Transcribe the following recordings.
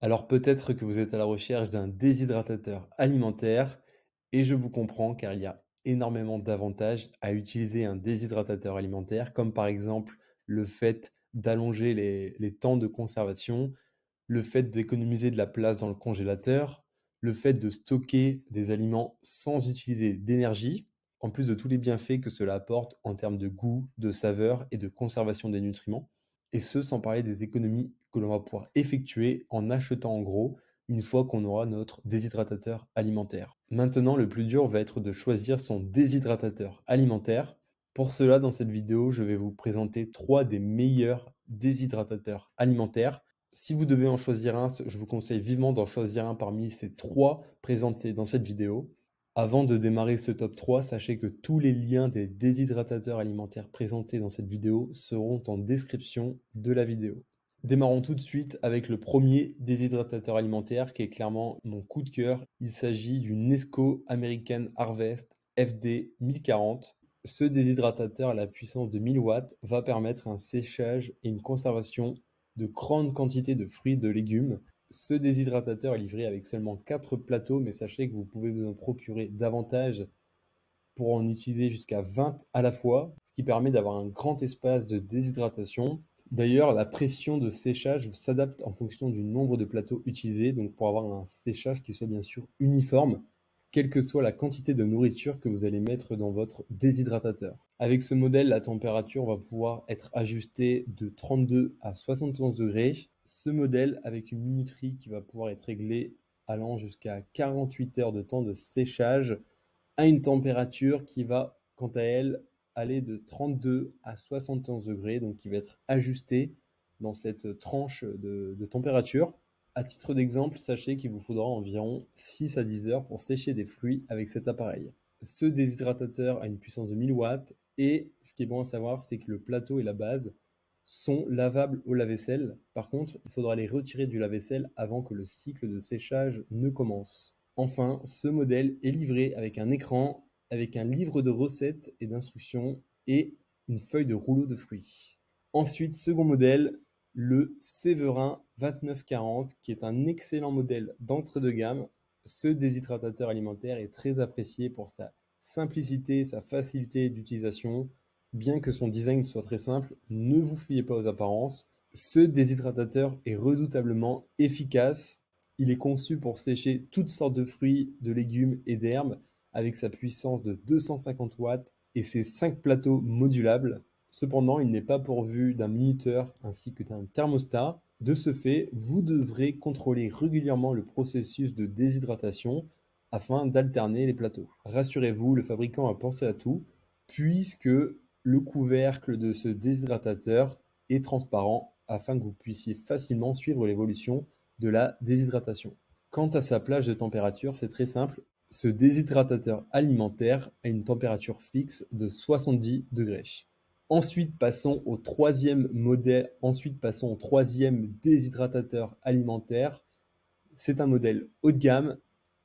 Alors peut-être que vous êtes à la recherche d'un déshydratateur alimentaire et je vous comprends car il y a énormément d'avantages à utiliser un déshydratateur alimentaire, comme par exemple le fait d'allonger les temps de conservation, le fait d'économiser de la place dans le congélateur, le fait de stocker des aliments sans utiliser d'énergie, en plus de tous les bienfaits que cela apporte en termes de goût, de saveur et de conservation des nutriments. Et ce, sans parler des économies que l'on va pouvoir effectuer en achetant en gros une fois qu'on aura notre déshydratateur alimentaire. Maintenant, le plus dur va être de choisir son déshydratateur alimentaire. Pour cela, dans cette vidéo, je vais vous présenter 3 des meilleurs déshydratateurs alimentaires. Si vous devez en choisir un, je vous conseille vivement d'en choisir un parmi ces 3 présentés dans cette vidéo. Avant de démarrer ce top 3, sachez que tous les liens des déshydratateurs alimentaires présentés dans cette vidéo seront en description de la vidéo. Démarrons tout de suite avec le premier déshydratateur alimentaire qui est clairement mon coup de cœur. Il s'agit du Nesco American Harvest FD 1040. Ce déshydratateur à la puissance de 1000 watts va permettre un séchage et une conservation de grandes quantités de fruits et de légumes. Ce déshydratateur est livré avec seulement 4 plateaux, mais sachez que vous pouvez vous en procurer davantage pour en utiliser jusqu'à 20 à la fois, ce qui permet d'avoir un grand espace de déshydratation. D'ailleurs, la pression de séchage s'adapte en fonction du nombre de plateaux utilisés, donc pour avoir un séchage qui soit bien sûr uniforme, quelle que soit la quantité de nourriture que vous allez mettre dans votre déshydratateur. Avec ce modèle, la température va pouvoir être ajustée de 32 à 71 degrés. Ce modèle, avec une minuterie qui va pouvoir être réglée allant jusqu'à 48 heures de temps de séchage, à une température qui va, quant à elle, aller de 32 à 71 degrés, donc qui va être ajustée dans cette tranche de température. À titre d'exemple, sachez qu'il vous faudra environ 6 à 10 heures pour sécher des fruits avec cet appareil. Ce déshydratateur a une puissance de 1000 watts et ce qui est bon à savoir, c'est que le plateau et la base sont lavables au lave-vaisselle. Par contre, il faudra les retirer du lave-vaisselle avant que le cycle de séchage ne commence. Enfin, ce modèle est livré avec un écran, avec un livre de recettes et d'instructions et une feuille de rouleau de fruits. Ensuite, second modèle, le Séverin 2940, qui est un excellent modèle d'entrée de gamme. Ce déshydratateur alimentaire est très apprécié pour sa simplicité, sa facilité d'utilisation. Bien que son design soit très simple, ne vous fiez pas aux apparences. Ce déshydratateur est redoutablement efficace. Il est conçu pour sécher toutes sortes de fruits, de légumes et d'herbes avec sa puissance de 250 watts et ses 5 plateaux modulables. Cependant, il n'est pas pourvu d'un minuteur ainsi que d'un thermostat. De ce fait, vous devrez contrôler régulièrement le processus de déshydratation afin d'alterner les plateaux. Rassurez-vous, le fabricant a pensé à tout, puisque le couvercle de ce déshydratateur est transparent afin que vous puissiez facilement suivre l'évolution de la déshydratation. Quant à sa plage de température, c'est très simple. Ce déshydratateur alimentaire a une température fixe de 70 degrés. Ensuite, passons au troisième modèle. Ensuite, passons au troisième déshydratateur alimentaire. C'est un modèle haut de gamme.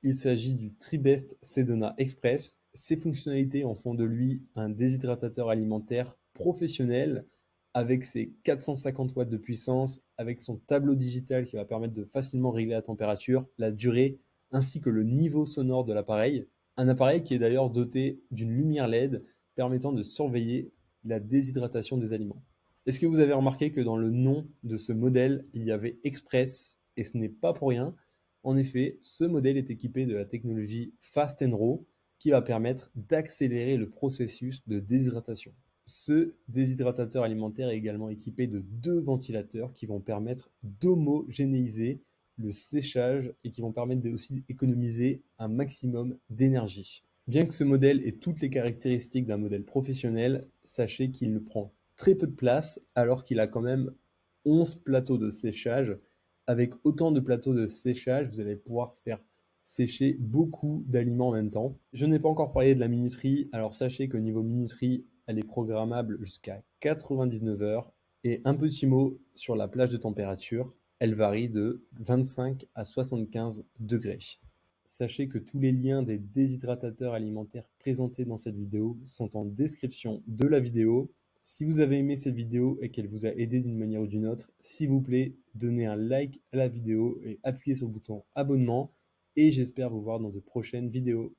Il s'agit du Tribest Sedona Express. Ses fonctionnalités en font de lui un déshydratateur alimentaire professionnel avec ses 450 watts de puissance, avec son tableau digital qui va permettre de facilement régler la température, la durée ainsi que le niveau sonore de l'appareil. Un appareil qui est d'ailleurs doté d'une lumière LED permettant de surveiller la déshydratation des aliments. Est-ce que vous avez remarqué que dans le nom de ce modèle, il y avait Express et ce n'est pas pour rien. En effet, ce modèle est équipé de la technologie Fast Raw qui va permettre d'accélérer le processus de déshydratation. Ce déshydratateur alimentaire est également équipé de 2 ventilateurs qui vont permettre d'homogénéiser le séchage et qui vont permettre aussi d'économiser un maximum d'énergie. Bien que ce modèle ait toutes les caractéristiques d'un modèle professionnel, sachez qu'il ne prend très peu de place alors qu'il a quand même 11 plateaux de séchage. Avec autant de plateaux de séchage, vous allez pouvoir faire sécher beaucoup d'aliments en même temps. Je n'ai pas encore parlé de la minuterie, alors sachez que niveau minuterie, elle est programmable jusqu'à 99 heures. Et un petit mot sur la plage de température, elle varie de 25 à 75 degrés. Sachez que tous les liens des déshydratateurs alimentaires présentés dans cette vidéo sont en description de la vidéo. Si vous avez aimé cette vidéo et qu'elle vous a aidé d'une manière ou d'une autre, s'il vous plaît, donnez un like à la vidéo et appuyez sur le bouton abonnement. Et j'espère vous voir dans de prochaines vidéos.